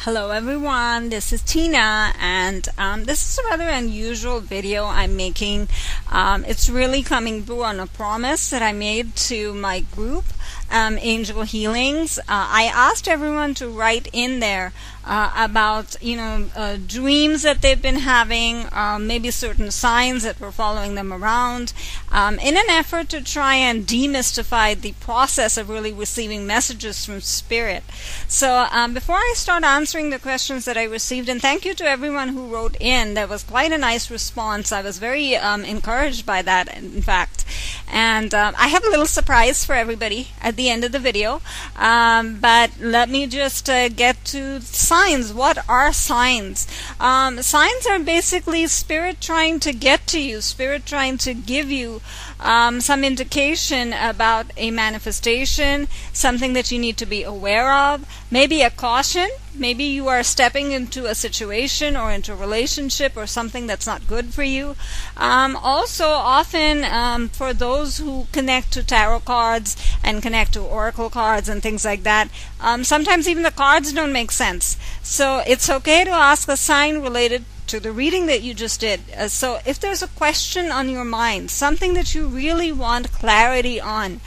Hello everyone, this is Tina, and this is a rather unusual video I'm making. It's really coming through on a promise that I made to my group, Angel Healings. I asked everyone to write in there about dreams that they've been having, maybe certain signs that were following them around, in an effort to try and demystify the process of really receiving messages from Spirit. So before I start answering the questions that I received, and thank you to everyone who wrote in, there was quite a nice response. I was very encouraged by that, in fact. And I have a little surprise for everybody at the end of the video, but let me just get to signs. What are signs? Signs are basically Spirit trying to get to you, Spirit trying to give you some indication about a manifestation, something that you need to be aware of, maybe a caution. Maybe you are stepping into a situation or into a relationship or something that's not good for you. Also, often for those who connect to tarot cards and connect to oracle cards and things like that, sometimes even the cards don't make sense. So it's okay to ask a sign related to the reading that you just did. So if there's a question on your mind, something that you really want clarity on,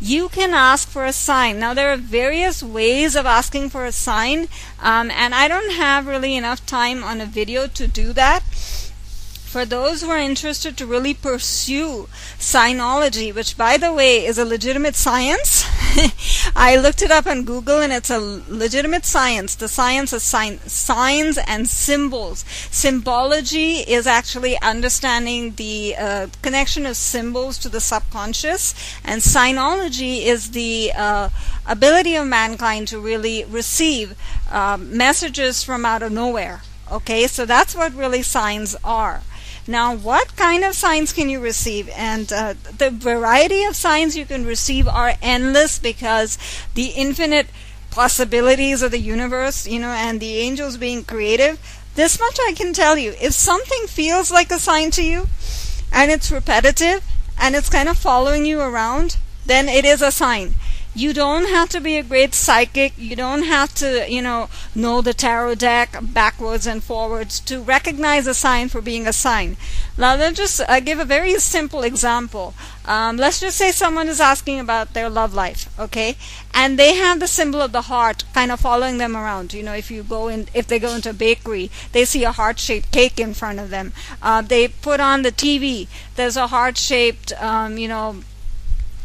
you can ask for a sign. Now, there are various ways of asking for a sign, and I don't have really enough time on a video to do that. For those who are interested to really pursue signology, which, by the way, is a legitimate science, I looked it up on Google, and it's a legitimate science. The science of signs and symbols. Symbology is actually understanding the connection of symbols to the subconscious, and signology is the ability of mankind to really receive messages from out of nowhere. Okay, so that's what really signs are. Now, what kind of signs can you receive? And the variety of signs you can receive are endless, because the infinite possibilities of the universe, and the angels being creative. This much I can tell you. If something feels like a sign to you, and it's repetitive, and it's kind of following you around, then it is a sign. You don't have to be a great psychic. You don't have to, know the tarot deck backwards and forwards to recognize a sign for being a sign. Now, let's just give a very simple example. Let's just say someone is asking about their love life, okay? And they have the symbol of the heart kind of following them around. If they go into a bakery, they see a heart-shaped cake in front of them. They put on the TV. There's a heart-shaped,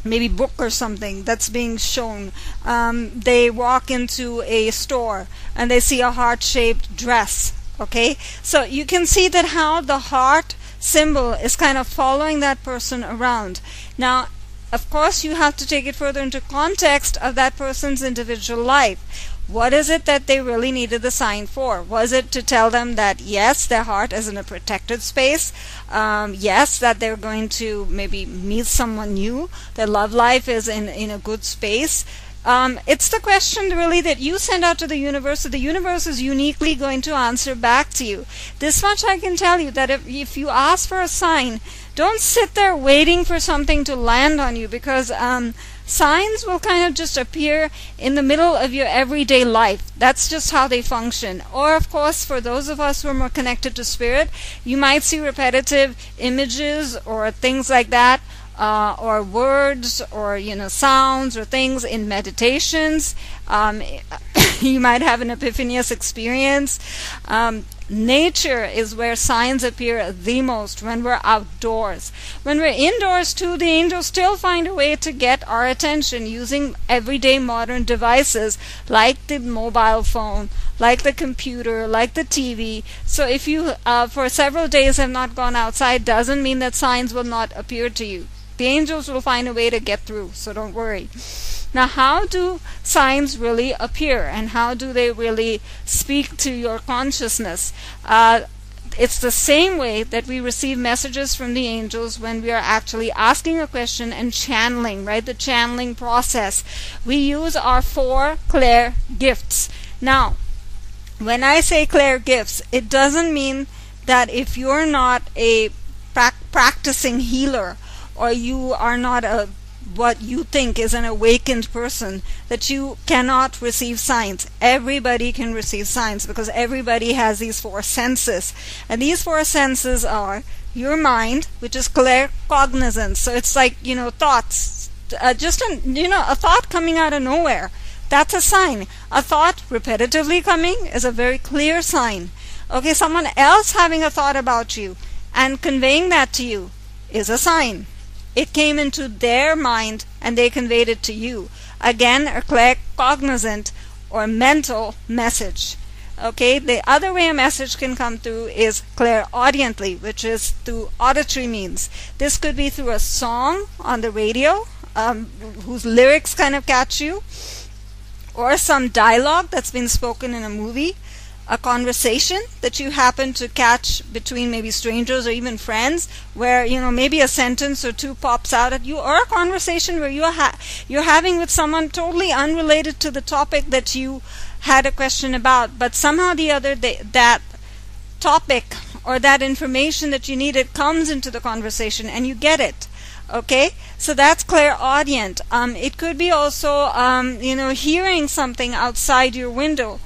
maybe book or something that's being shown. They walk into a store and they see a heart-shaped dress. Okay, so you can see that how the heart symbol is kind of following that person around. Now, of course, you have to take it further into context of that person's individual life. What is it that they really needed the sign for? Was it to tell them that, yes, their heart is in a protected space? Yes, that they're going to maybe meet someone new? Their love life is in a good space? It's the question really that you send out to the universe, so the universe is uniquely going to answer back to you. This much I can tell you, that if you ask for a sign, don't sit there waiting for something to land on you, because signs will kind of just appear in the middle of your everyday life. That's just how they function. Or, of course, for those of us who are more connected to Spirit, you might see repetitive images or things like that, or words, or sounds or things in meditations. You might have an epiphanious experience. Nature is where signs appear the most, when we're outdoors. When we're indoors too, the angels still find a way to get our attention using everyday modern devices like the mobile phone, like the computer, like the TV. So if you for several days have not gone outside, doesn't mean that signs will not appear to you. The angels will find a way to get through, so don't worry. Now, how do signs really appear, and how do they really speak to your consciousness? It's the same way that we receive messages from the angels when we are actually asking a question and channeling, right? The channeling process. We use our 4 clair gifts. Now, when I say clair gifts, it doesn't mean that if you're not a practicing healer, or you are not a what you think is an awakened person, that you cannot receive signs. Everybody can receive signs because everybody has these four senses. And these four senses are your mind, which is claircognizance. So it's like, thoughts. A thought coming out of nowhere. That's a sign. A thought repetitively coming is a very clear sign. Okay, someone else having a thought about you and conveying that to you is a sign. It came into their mind and they conveyed it to you. Again, a claircognizant or mental message. Okay, the other way a message can come through is clairaudiently, which is through auditory means. This could be through a song on the radio, whose lyrics kind of catch you, or some dialogue that's been spoken in a movie, a conversation that you happen to catch between maybe strangers or even friends, where maybe a sentence or two pops out at you, or a conversation where you're having with someone totally unrelated to the topic that you had a question about, but somehow or the other that topic or that information that you needed comes into the conversation and you get it. Okay, so that's clairaudient. It could be also hearing something outside your window.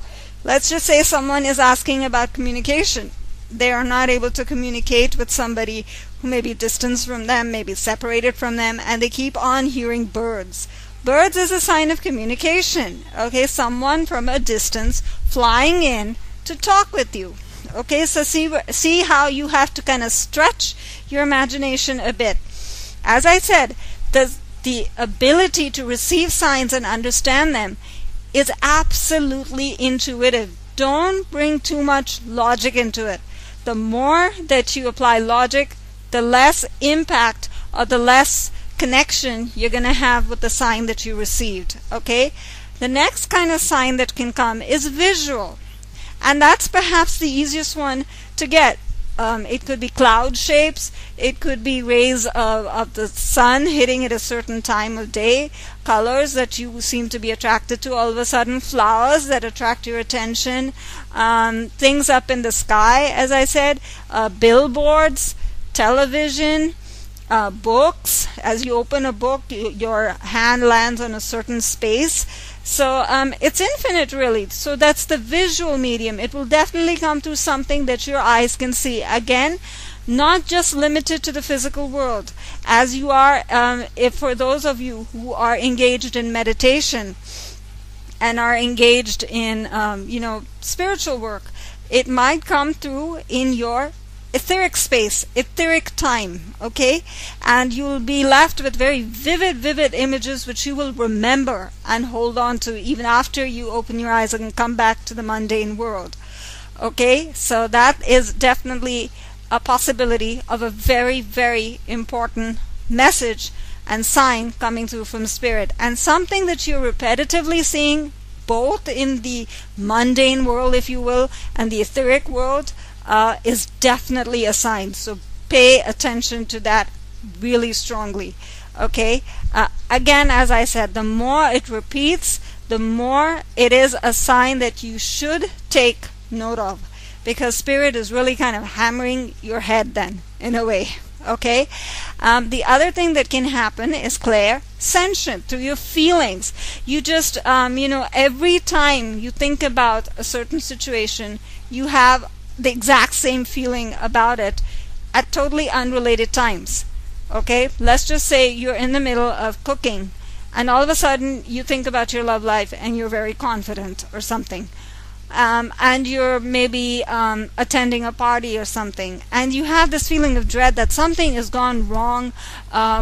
Let's just say someone is asking about communication. They are not able to communicate with somebody who may be distant from them, may be separated from them, and they keep on hearing birds. Birds is a sign of communication. Okay, someone from a distance flying in to talk with you. Okay, so see how you have to kind of stretch your imagination a bit. As I said, the ability to receive signs and understand them is absolutely intuitive. Don't bring too much logic into it. The more that you apply logic, the less impact or the less connection you're going to have with the sign that you received. Okay? The next kind of sign that can come is visual. And that's perhaps the easiest one to get. It could be cloud shapes, it could be rays of the sun hitting at a certain time of day, colors that you seem to be attracted to all of a sudden, flowers that attract your attention, things up in the sky, as I said, billboards, television, books. As you open a book, your hand lands on a certain space. So it's infinite, really. So that's the visual medium. It will definitely come through something that your eyes can see. Again, not just limited to the physical world. As you are, if for those of you who are engaged in meditation and are engaged in, spiritual work, it might come through in your etheric space, etheric time, okay? And you'll be left with very vivid images which you will remember and hold on to even after you open your eyes and come back to the mundane world. Okay? So that is definitely a possibility of a very, very important message and sign coming through from spirit. And something that you're repetitively seeing both in the mundane world, if you will, and the etheric world, is definitely a sign. So pay attention to that really strongly. Okay? Again, as I said, the more it repeats, the more it is a sign that you should take note of, because spirit is really kind of hammering your head then, in a way. Okay? The other thing that can happen is clairsentient, through your feelings. You just, every time you think about a certain situation, you have the exact same feeling about it at totally unrelated times. Okay? Let's just say you're in the middle of cooking and all of a sudden you think about your love life and you're very confident or something. And you're maybe attending a party or something, and you have this feeling of dread that something has gone wrong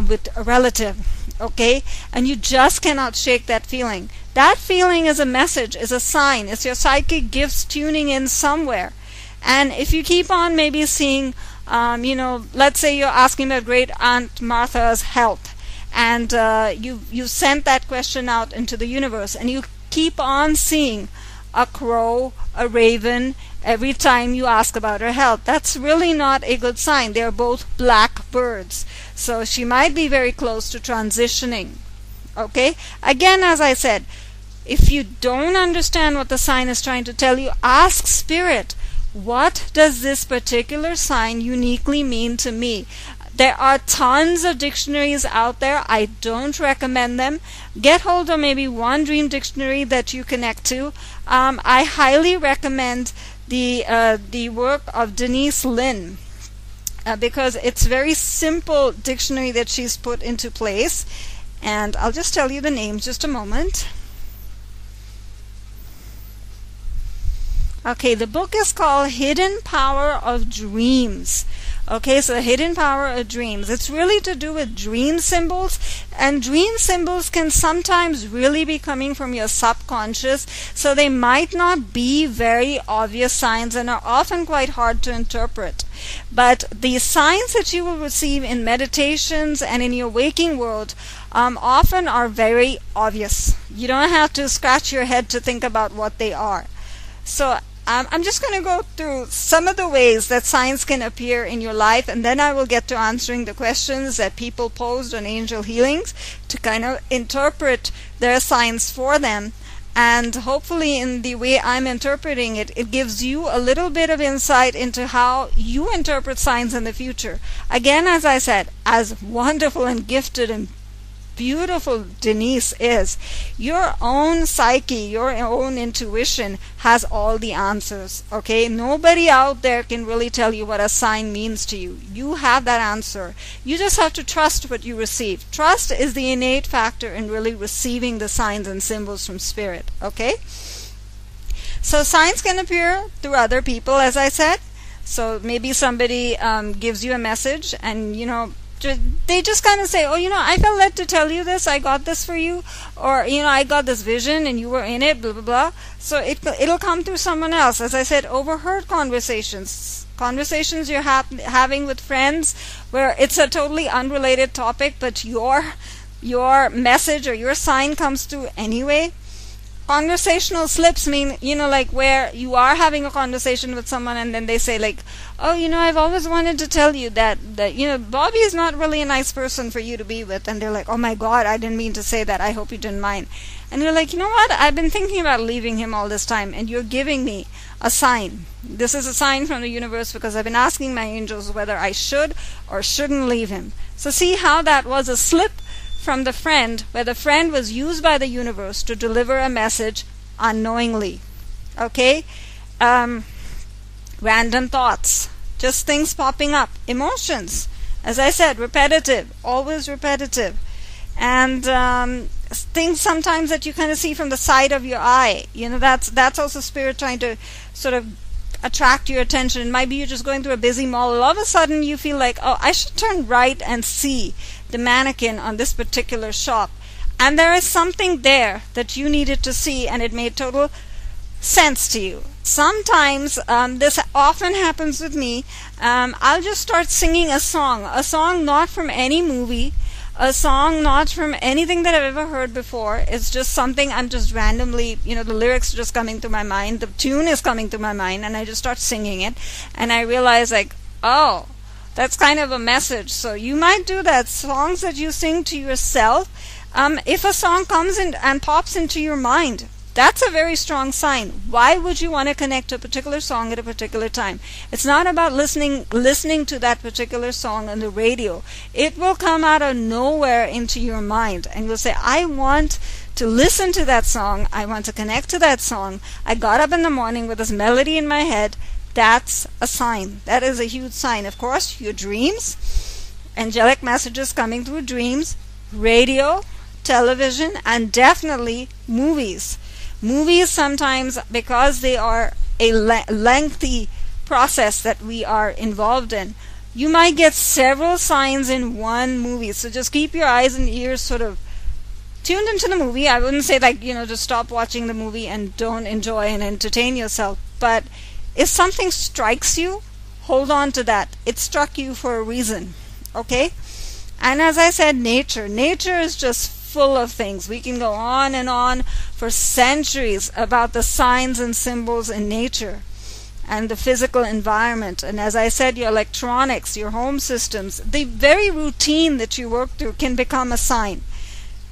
with a relative. Okay? And you just cannot shake that feeling. That feeling is a message, is a sign. It's your psychic gifts tuning in somewhere. And if you keep on maybe seeing, let's say you're asking about Great Aunt Martha's health, and you sent that question out into the universe, and you keep on seeing a crow, a raven, every time you ask about her health. That's really not a good sign. They're both black birds. So she might be very close to transitioning. Okay? Again, as I said, if you don't understand what the sign is trying to tell you, ask spirit, what does this particular sign uniquely mean to me? There are tons of dictionaries out there. I don't recommend them. Get hold of maybe one dream dictionary that you connect to. I highly recommend the work of Denise Lin, because it's a very simple dictionary that she's put into place. And I'll just tell you the name just a moment. Okay, the book is called Hidden Power of Dreams. Okay, so Hidden Power of Dreams. It's really to do with dream symbols, and dream symbols can sometimes really be coming from your subconscious, so they might not be very obvious signs and are often quite hard to interpret. But the signs that you will receive in meditations and in your waking world often are very obvious. You don't have to scratch your head to think about what they are. So I'm just going to go through some of the ways that signs can appear in your life, and then I will get to answering the questions that people posed on angel healings to kind of interpret their signs for them. And hopefully in the way I'm interpreting it, it gives you a little bit of insight into how you interpret signs in the future. Again, as I said, as wonderful and gifted and beautiful Denise is, your own psyche, your own intuition has all the answers. Okay, nobody out there can really tell you what a sign means to you. You have that answer. You just have to trust what you receive. Trust is the innate factor in really receiving the signs and symbols from spirit. Okay, so signs can appear through other people, as I said. So maybe somebody gives you a message, and they just kind of say, oh, I felt led to tell you this, I got this for you, or I got this vision and you were in it, blah blah blah. So it'll come through someone else. As I said, overheard conversations you're having with friends where it's a totally unrelated topic, but your message or your sign comes through anyway. Conversational slips mean, like where you are having a conversation with someone and then they say like, oh, I've always wanted to tell you that Bobby is not really a nice person for you to be with. And they're like, oh my God, I didn't mean to say that. I hope you didn't mind. And you're like, you know what? I've been thinking about leaving him all this time, and you're giving me a sign. This is a sign from the universe because I've been asking my angels whether I should or shouldn't leave him. So see how that was a slip from the friend, where the friend was used by the universe to deliver a message unknowingly. Okay, random thoughts, just things popping up. Emotions, as I said, repetitive, always repetitive. And things sometimes that you kind of see from the side of your eye, that's also spirit trying to sort of attract your attention. It might be you're just going through a busy mall, all of a sudden you feel like, oh, I should turn right and see the mannequin on this particular shop, and there is something there that you needed to see, and it made total sense to you. Sometimes this often happens with me. I'll just start singing a song not from any movie, a song not from anything that I've ever heard before. It's just something I'm just randomly, the lyrics are just coming to my mind, the tune is coming to my mind, and I just start singing it, and I realize like, oh, that's kind of a message. So you might do that. Songs that you sing to yourself, if a song comes in and pops into your mind, that's a very strong sign. Why would you want to connect to a particular song at a particular time? It's not about listening to that particular song on the radio. It will come out of nowhere into your mind, and you'll say, I want to listen to that song. I want to connect to that song. I got up in the morning with this melody in my head. That's a sign. That is a huge sign. Of course, your dreams, angelic messages coming through dreams, radio, television, and definitely movies. Movies sometimes, because they are a lengthy process that we are involved in, you might get several signs in one movie. So just keep your eyes and ears sort of tuned into the movie. I wouldn't say like, just stop watching the movie and don't enjoy and entertain yourself. But if something strikes you, hold on to that. It struck you for a reason. Okay? And as I said, nature is just full of things. We can go on and on for centuries about the signs and symbols in nature and the physical environment. And as I said, your electronics, your home systems, the very routine that you work through can become a sign.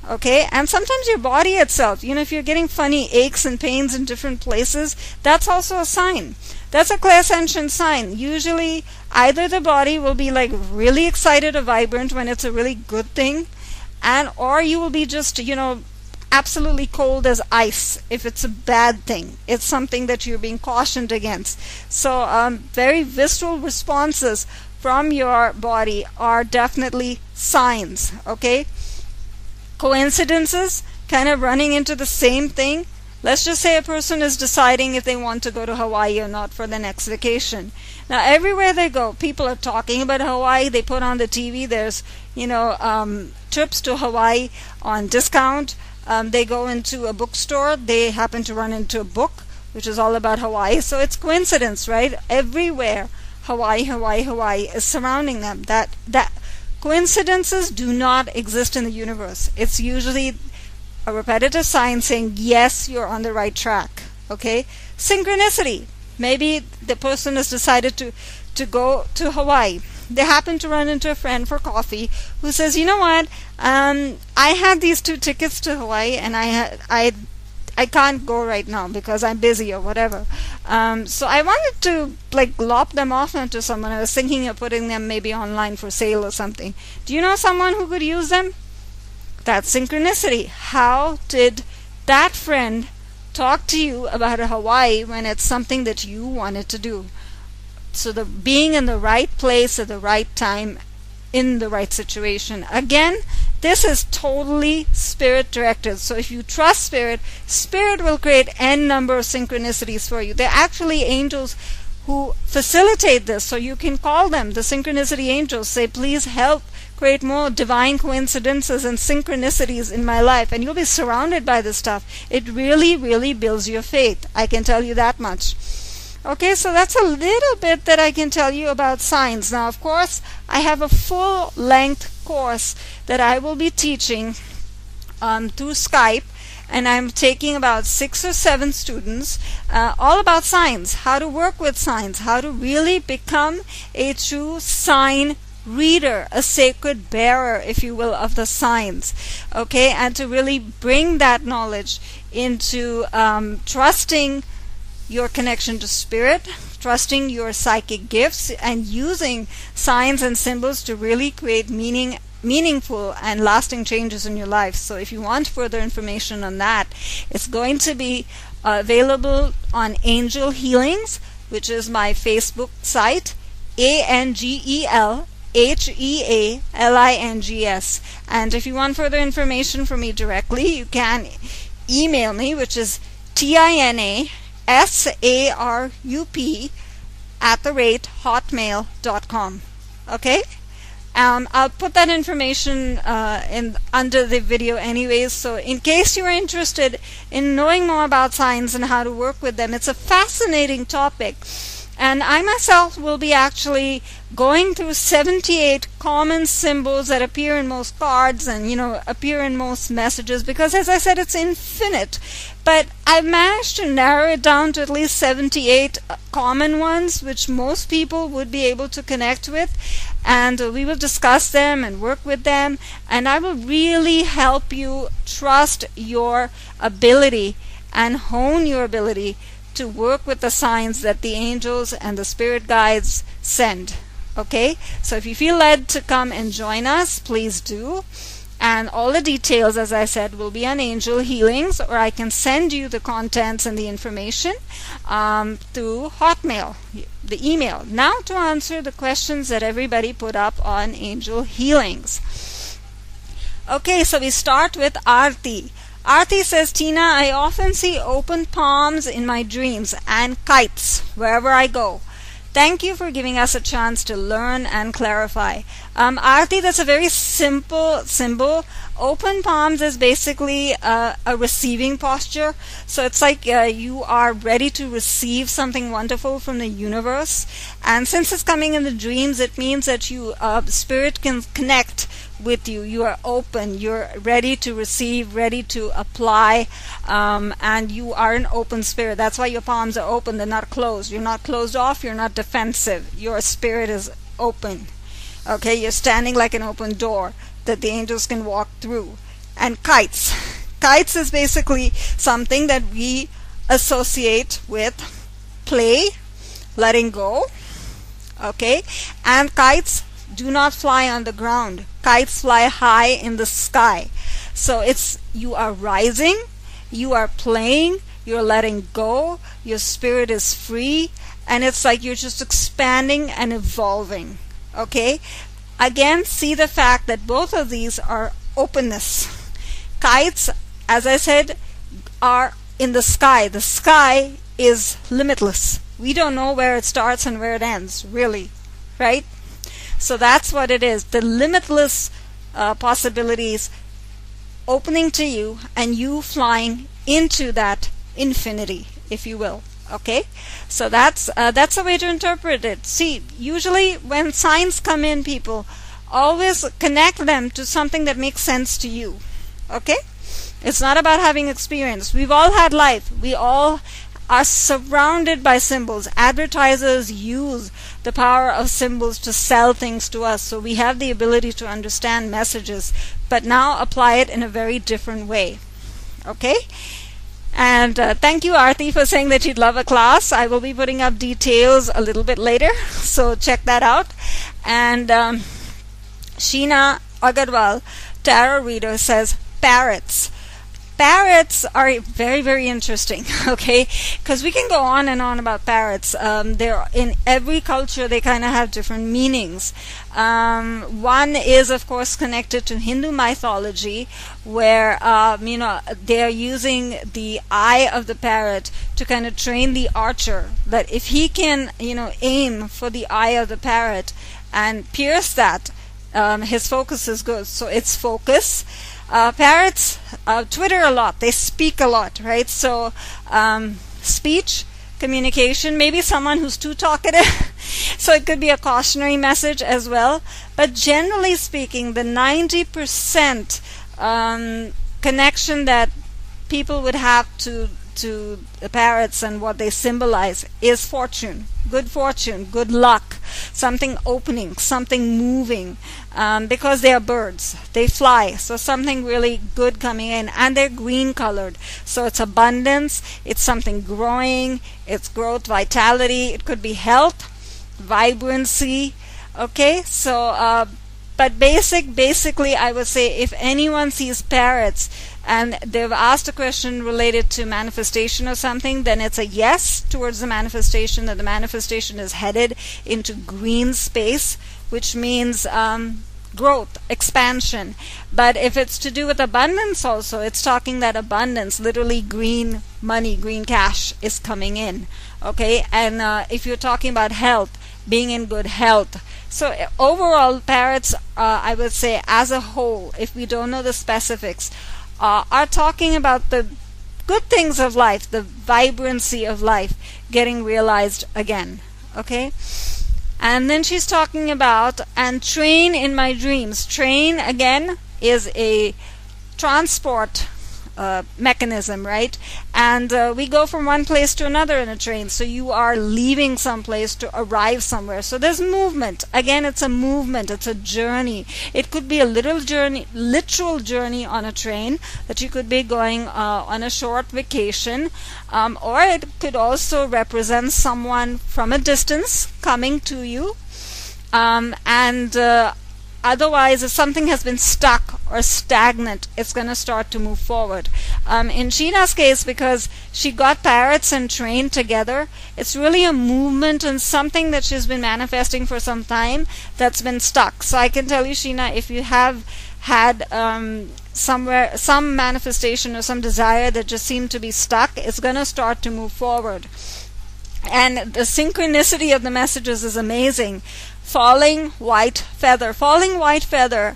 Okay? And sometimes your body itself, if you're getting funny aches and pains in different places, that's also a sign. That's a clairsentient sign. Usually either the body will be like really excited or vibrant when it's a really good thing, and or you will be just, absolutely cold as ice if it's a bad thing. It's something that you're being cautioned against. So very visceral responses from your body are definitely signs. Okay, coincidences, kind of running into the same thing. Let's just say a person is deciding if they want to go to Hawaii or not for the next vacation. Now, everywhere they go, people are talking about Hawaii. They put on the TV, there's, trips to Hawaii on discount. They go into a bookstore, they happen to run into a book which is all about Hawaii. So it's coincidence, right? Everywhere Hawaii is surrounding them. That coincidences do not exist in the universe. It's usually a repetitive sign saying, yes, you're on the right track. Okay? Synchronicity. Maybe the person has decided to go to Hawaii. They happen to run into a friend for coffee who says, you know what, I had these 2 tickets to Hawaii and I can't go right now because I'm busy or whatever. So I wanted to lop them off onto someone. I was thinking of putting them maybe online for sale or something. Do you know someone who could use them? That's synchronicity. How did that friend talk to you about a Hawaii when it's something that you wanted to do? So the being in the right place at the right time in the right situation. Again, this is totally spirit directed. So if you trust spirit, spirit will create n number of synchronicities for you. They're actually angels who facilitate this. So you can call them the synchronicity angels. Say, please help create more divine coincidences and synchronicities in my life, and you'll be surrounded by this stuff. It really, really builds your faith. I can tell you that much. Okay, so that's a little bit that I can tell you about signs. Now, of course, I have a full-length course that I will be teaching through Skype, and I'm taking about 6 or 7 students, all about signs, how to work with signs, how to really become a true sign reader, a sacred bearer, if you will, of the signs. Okay, and to really bring that knowledge into trusting your connection to spirit, trusting your psychic gifts, and using signs and symbols to really create meaningful and lasting changes in your life. So if you want further information on that, it's going to be available on Angel Healings, which is my Facebook site, ANGELHEALINGS. And if you want further information from me directly, you can email me, which is tinasarup@hotmail.com. Okay? I'll put that information under the video anyways, so in case you're interested in knowing more about signs and how to work with them, it's a fascinating topic. And I myself will be actually going through 78 common symbols that appear in most cards and, appear in most messages, because as I said, it's infinite. But I've managed to narrow it down to at least 78 common ones, which most people would be able to connect with. And we will discuss them and work with them. And I will really help you trust your ability and hone your ability to work with the signs that the angels and the spirit guides send. Okay, so if you feel led to come and join us, please do. And all the details, as I said, will be on Angel Healings, or I can send you the contents and the information through Hotmail, the email. Now to answer the questions that everybody put up on Angel Healings. Okay, so we start with Aarti. Aarti says, Tina, I often see open palms in my dreams and kites wherever I go. Thank you for giving us a chance to learn and clarify. Aarti, that's a very simple symbol. Open palms is basically a receiving posture. So it's like you are ready to receive something wonderful from the universe. And since it's coming in the dreams, it means that you spirit can connect with you. You are open, you're ready to receive, ready to apply, and you are an open spirit. That's why your palms are open, they're not closed. You're not closed off, you're not defensive. Your spirit is open. Okay, you're standing like an open door that the angels can walk through. And kites. Kites is basically something that we associate with play, letting go. Okay, and kites do not fly on the ground. Kites fly high in the sky. So it's, you are rising, you are playing, you're letting go, your spirit is free, and it's like you're just expanding and evolving. Okay, again, see the fact that both of these are openness. Kites, as I said, are in the sky. The sky is limitless. We don't know where it starts and where it ends, really, right? So that's what it is. The limitless possibilities opening to you, and you flying into that infinity, if you will. Okay, so that's a way to interpret it. See, usually when signs come in, people always connect them to something that makes sense to you. Okay, it's not about having experience. We've all had life. We all are surrounded by symbols. Advertisers use the power of symbols to sell things to us, so we have the ability to understand messages, but now apply it in a very different way. Okay, and thank you, Aarti, for saying that you'd love a class. I will be putting up details a little bit later, so check that out. And Sheena Agarwal, tarot reader, says parrots. Parrots are very, very interesting, okay, because we can go on and on about parrots. They're in every culture, they kind of have different meanings. One is, of course, connected to Hindu mythology, where they're using the eye of the parrot to kind of train the archer, that if he can aim for the eye of the parrot and pierce that, his focus is good. So it's focus. Parrots Twitter a lot. They speak a lot, right? So speech, communication, maybe someone who's too talkative. So it could be a cautionary message as well. But generally speaking, the 90% connection that people would have to the parrots and what they symbolize is fortune, good luck, something opening, something moving, because they are birds, they fly, so something really good coming in, and they're green colored, so it's abundance, it's something growing, it's growth, vitality, it could be health, vibrancy. Okay, so but basically I would say, if anyone sees parrots and they've asked a question related to manifestation or something, then it's a yes towards the manifestation, that the manifestation is headed into green space, which means growth, expansion. But if it's to do with abundance also, it's talking that abundance, literally green money, green cash is coming in. Okay, and if you're talking about health, being in good health. So overall, parrots, I would say as a whole, if we don't know the specifics, are talking about the good things of life, the vibrancy of life getting realized again. Okay, and then she's talking about, and train in my dreams. Train again is a transport mechanism, right? And we go from one place to another in a train, so you are leaving some place to arrive somewhere. So there's movement. Again, it's a movement, it's a journey. It could be a literal journey on a train, that you could be going on a short vacation, or it could also represent someone from a distance coming to you, otherwise, if something has been stuck or stagnant, it's going to start to move forward. In Sheena's case, because she got parrots and train together, it's really a movement and something that she's been manifesting for some time that's been stuck. So I can tell you, Sheena, if you have had somewhere some manifestation or some desire that just seemed to be stuck, it's going to start to move forward. And the synchronicity of the messages is amazing. Falling white feather. Falling white feather.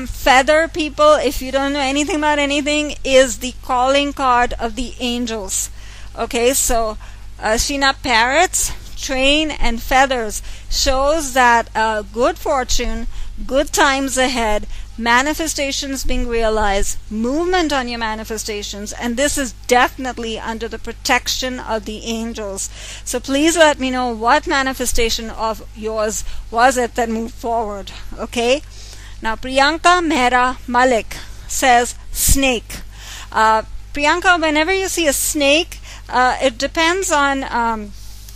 Feather, people, if you don't know anything about anything, is the calling card of the angels. Okay, so Sheena, parrots, train, and feathers shows that good fortune, good times ahead, manifestations being realized, movement on your manifestations, and this is definitely under the protection of the angels. So please let me know what manifestation of yours was it that moved forward. Okay, now Priyanka Mehra Malik says snake. Priyanka, whenever you see a snake, it depends on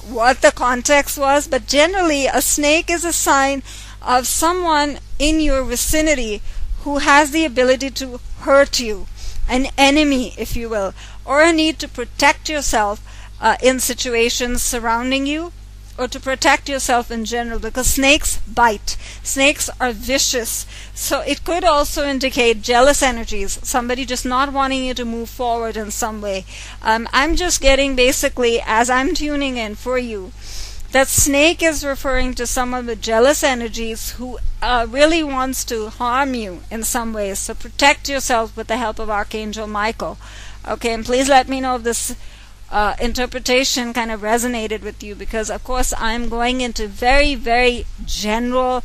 what the context was, but generally a snake is a sign of someone in your vicinity who has the ability to hurt you, an enemy, if you will, or a need to protect yourself in situations surrounding you, or to protect yourself in general, because snakes bite. Snakes are vicious. So it could also indicate jealous energies, somebody just not wanting you to move forward in some way. I'm just getting, basically, as I'm tuning in for you, that snake is referring to someone with jealous energies who really wants to harm you in some ways. So protect yourself with the help of Archangel Michael. Okay, and please let me know if this interpretation kind of resonated with you, because of course I'm going into very, very general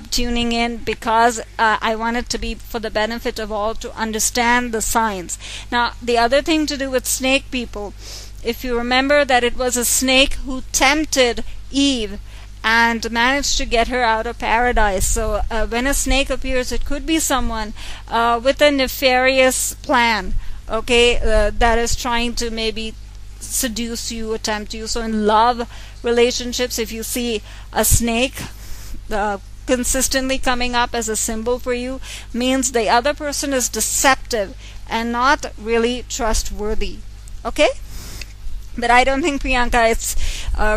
tuning in, because I want it to be for the benefit of all to understand the signs. Now, the other thing to do with snake people, if you remember that it was a snake who tempted Eve and managed to get her out of paradise. So when a snake appears, it could be someone with a nefarious plan, okay, that is trying to maybe seduce you or tempt you. So in love relationships, if you see a snake consistently coming up as a symbol for you, means the other person is deceptive and not really trustworthy. Okay? But I don't think, Priyanka, it's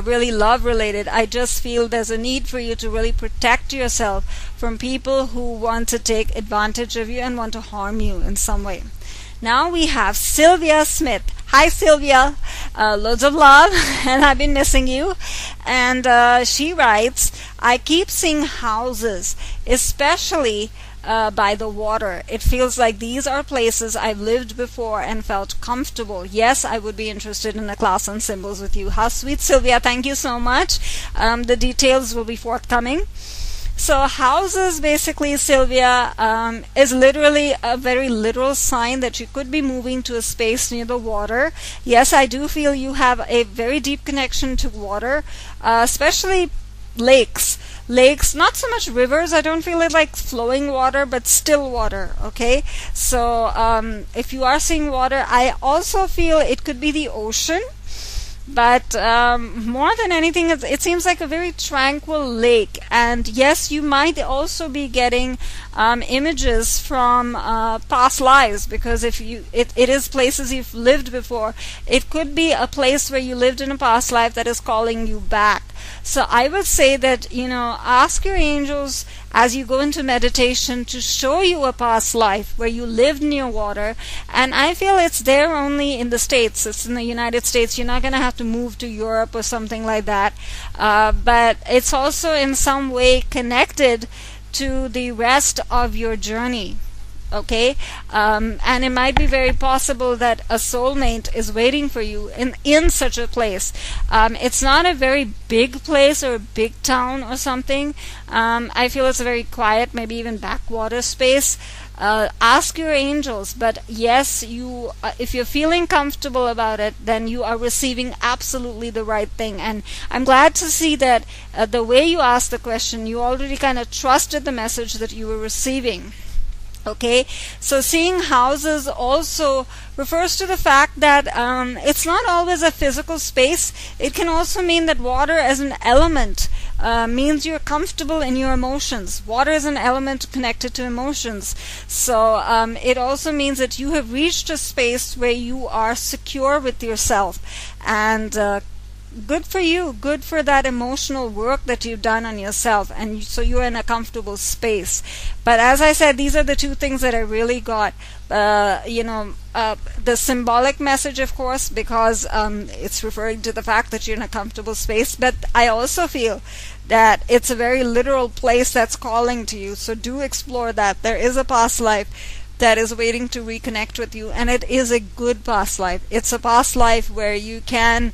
really love related. I just feel there's a need for you to really protect yourself from people who want to take advantage of you and want to harm you in some way. Now we have Sylvia Smith. Hi, Sylvia. Loads of love, and I've been missing you. And she writes, I keep seeing houses, especially by the water. It feels like these are places I've lived before and felt comfortable. Yes, I would be interested in a class on symbols with you. How sweet, Sylvia. Thank you so much. The details will be forthcoming. So houses, basically, Sylvia, is literally a very literal sign that you could be moving to a space near the water. Yes, I do feel you have a very deep connection to water, especially lakes. Lakes, not so much rivers. I don't feel it like flowing water, but still water. Okay, so if you are seeing water, I also feel it could be the ocean. But more than anything, it seems like a very tranquil lake. And yes, you might also be getting images from past lives, because if it is places you've lived before, it could be a place where you lived in a past life that is calling you back. So I would say that, ask your angels as you go into meditation to show you a past life where you lived near water. And I feel it's there only in the States. It's in the United States. You're not going to have to move to Europe or something like that. But it's also in some way connected to the rest of your journey. Okay, and it might be very possible that a soulmate is waiting for you in such a place. It's not a very big place or a big town or something. I feel it's a very quiet, maybe even backwater space. Ask your angels, but yes, if you're feeling comfortable about it, then you are receiving absolutely the right thing. And I'm glad to see that the way you asked the question, you already kind of trusted the message that you were receiving. Okay, so seeing houses also refers to the fact that it's not always a physical space. It can also mean that water as an element means you're comfortable in your emotions. Water is an element connected to emotions. So it also means that you have reached a space where you are secure with yourself. And good for you, good for that emotional work that you've done on yourself, and so you're in a comfortable space. But as I said, these are the two things that I really got. The symbolic message, of course, because it's referring to the fact that you're in a comfortable space, but I also feel that it's a very literal place that's calling to you. So do explore that. There is a past life that is waiting to reconnect with you, and it is a good past life. It's a past life where you can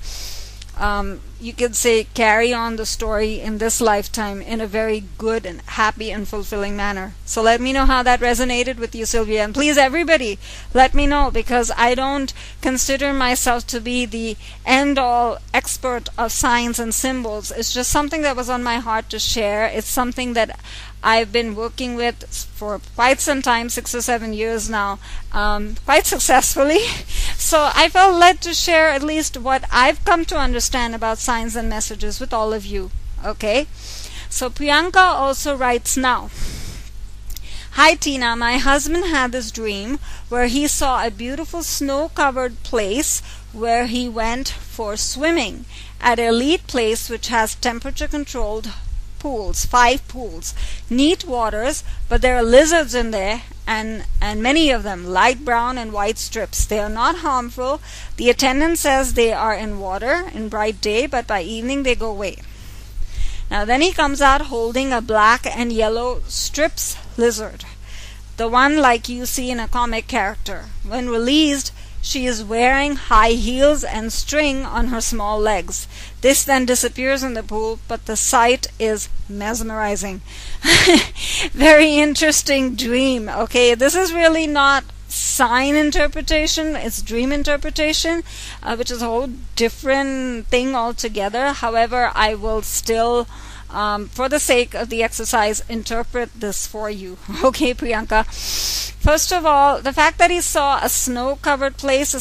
say carry on the story in this lifetime in a very good and happy and fulfilling manner. So let me know how that resonated with you, Sylvia. And please, everybody, let me know, because I don't consider myself to be the end-all expert of signs and symbols. It's just something that was on my heart to share. It's something that I've been working with for quite some time, 6 or 7 years now, quite successfully. So I felt led to share at least what I've come to understand about signs and messages with all of you. Okay, so Priyanka also writes now. Hi Tina, my husband had this dream where he saw a beautiful snow-covered place where he went for swimming at an elite place which has temperature-controlled pools, 5 pools, neat waters, but there are lizards in there, and many of them, light brown and white strips. They are not harmful. The attendant says they are in water in bright day, but by evening they go away. Now then he comes out holding a black and yellow strips lizard, the one like you see in a comic character. When released, she is wearing high heels and string on her small legs. This then disappears in the pool, but the sight is mesmerizing. Very interesting dream. Okay, this is really not sign interpretation, it's dream interpretation, which is a whole different thing altogether. However, I will still, for the sake of the exercise, interpret this for you. Okay, Priyanka. First of all, the fact that he saw a snow-covered place,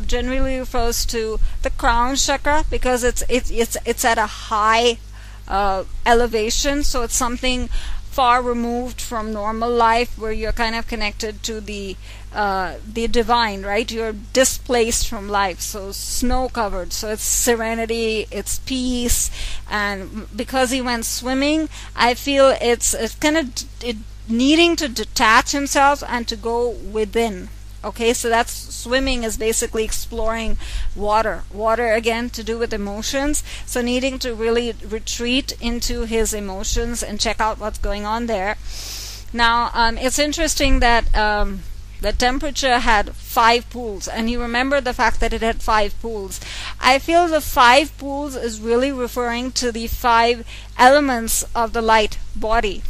generally refers to the crown chakra, because it's at a high elevation, so it's something far removed from normal life, where you're kind of connected to the divine, right? You're displaced from life, so snow-covered, so it's serenity, it's peace. And because he went swimming, I feel it's kind of needing to detach himself and to go within. Okay, so that's swimming, is basically exploring water again, to do with emotions, so needing to really retreat into his emotions and check out what's going on there. Now it's interesting that the temperature had 5 pools, and you remember the fact that it had 5 pools. I feel the 5 pools is really referring to the 5 elements of the light body,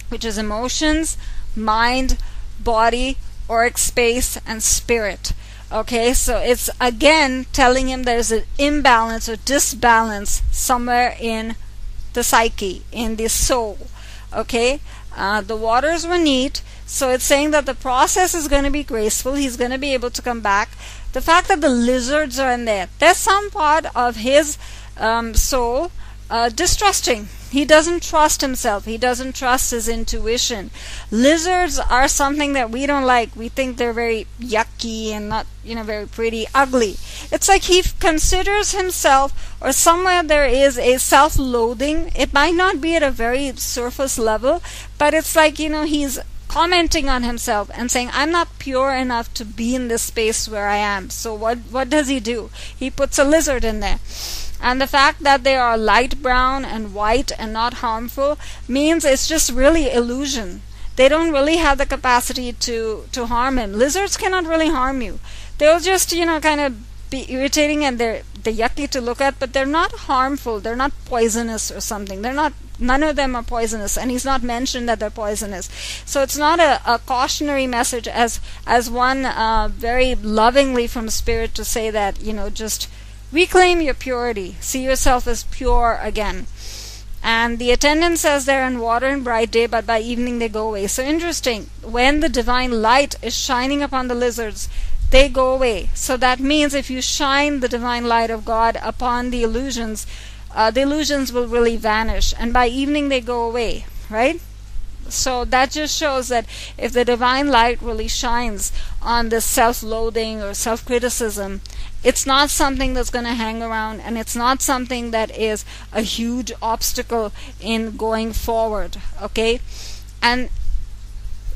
which is emotions, mind, body, auric space, and spirit. Okay, so it's again telling him there's an imbalance or disbalance somewhere in the psyche, in the soul. Okay, the waters were neat, so it's saying that the process is going to be graceful. He's going to be able to come back. The fact that the lizards are in there, there's some part of his soul distrusting. He doesn't trust himself. He doesn't trust his intuition. Lizards are something that we don't like. We think they're very yucky and not, very pretty, ugly. It's like he considers himself, or somewhere there is a self-loathing. It might not be at a very surface level, but it's like, he's commenting on himself and saying, I'm not pure enough to be in this space where I am. So what does he do? He puts a lizard in there. And the fact that they are light brown and white and not harmful means it's just really illusion. They don't really have the capacity to harm him. Lizards cannot really harm you. They'll just, kind of be irritating, and they're yucky to look at, but they're not harmful. They're not poisonous or something. None of them are poisonous, and he's not mentioned that they're poisonous. So it's not a cautionary message as one very lovingly from spirit to say that, just reclaim your purity. See yourself as pure again. And the attendant says they're in water in bright day, but by evening they go away. So interesting. When the divine light is shining upon the lizards, they go away. So that means if you shine the divine light of God upon the illusions will really vanish. And by evening they go away, right? So that just shows that if the divine light really shines on this self-loathing or self-criticism, it's not something that's going to hang around, and it's not something that is a huge obstacle in going forward. Okay, and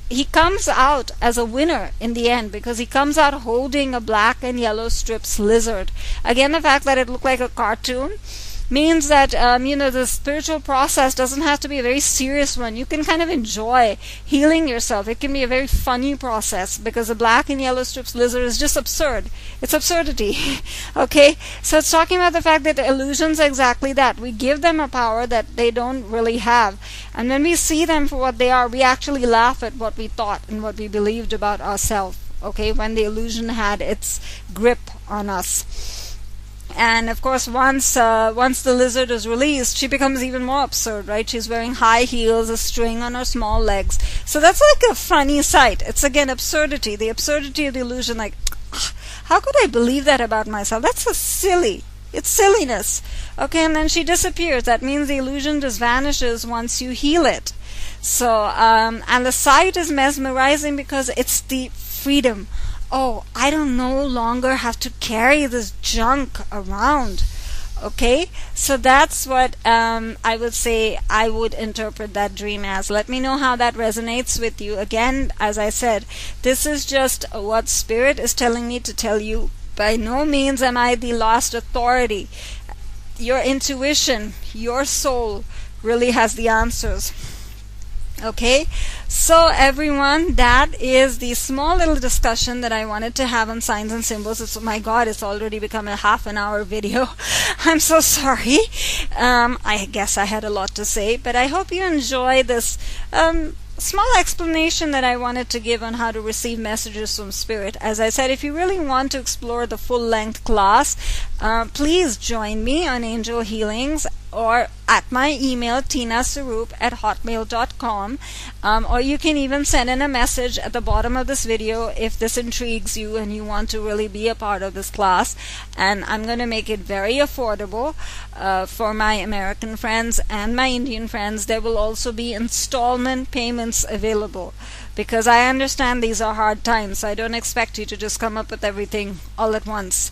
he comes out as a winner in the end, because he comes out holding a black and yellow strips lizard. Again, the fact that it looked like a cartoon means that the spiritual process doesn't have to be a very serious one. You can kind of enjoy healing yourself. It can be a very funny process, because the black and yellow strips lizard is just absurd. It's absurdity. Okay, so it's talking about the fact that illusions are exactly that. We give them a power that they don't really have, and when we see them for what they are, we actually laugh at what we thought and what we believed about ourselves. Okay, when the illusion had its grip on us. And of course, once the lizard is released, she becomes even more absurd, right? She's wearing high heels, a string on her small legs. So that's like a funny sight. It's again absurdity, the absurdity of the illusion. Like, how could I believe that about myself? That's so silly. It's silliness. Okay, and then she disappears. That means the illusion just vanishes once you heal it. So, and the sight is mesmerizing because it's the freedom. Oh, I don't no longer have to carry this junk around. Okay, so that's what I would say I would interpret that dream as. Let me know how that resonates with you. Again, as I said, this is just what Spirit is telling me to tell you. By no means am I the lost authority. Your intuition, your soul really has the answers. Okay, so everyone, that is the small little discussion that I wanted to have on signs and symbols. It's, oh my God, it's already become a half-an-hour video. I'm so sorry. I guess I had a lot to say, but I hope you enjoy this small explanation that I wanted to give on how to receive messages from Spirit. As I said, if you really want to explore the full-length class, please join me on Angel Healings or at my email tinasarup@hotmail.com, or you can even send in a message at the bottom of this video if this intrigues you and you want to really be a part of this class. And I'm going to make it very affordable for my American friends and my Indian friends. There will also be installment payments available, because I understand these are hard times, so I don't expect you to just come up with everything all at once.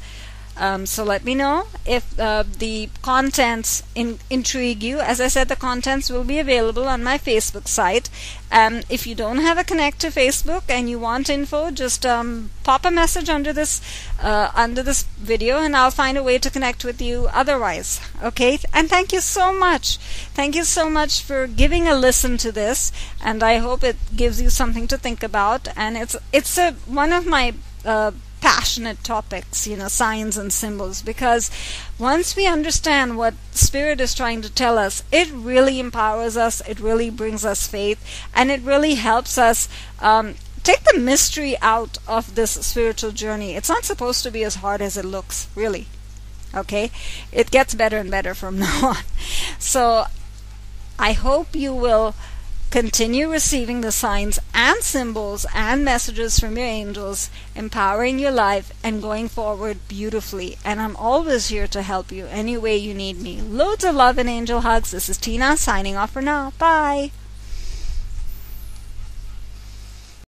So let me know if the contents intrigue you. As I said, the contents will be available on my Facebook site. If you don't have a connect to Facebook and you want info, just pop a message under this video, and I'll find a way to connect with you otherwise. Okay? And thank you so much. Thank you so much for giving a listen to this, and I hope it gives you something to think about. And it's one of my passionate topics, signs and symbols, because once we understand what Spirit is trying to tell us, it really empowers us, it really brings us faith, and it really helps us take the mystery out of this spiritual journey. It's not supposed to be as hard as it looks, really. Okay? It gets better and better from now on. So I hope you will continue receiving the signs and symbols and messages from your angels, empowering your life and going forward beautifully. And I'm always here to help you any way you need me. Loads of love and angel hugs. This is Tina signing off for now. Bye.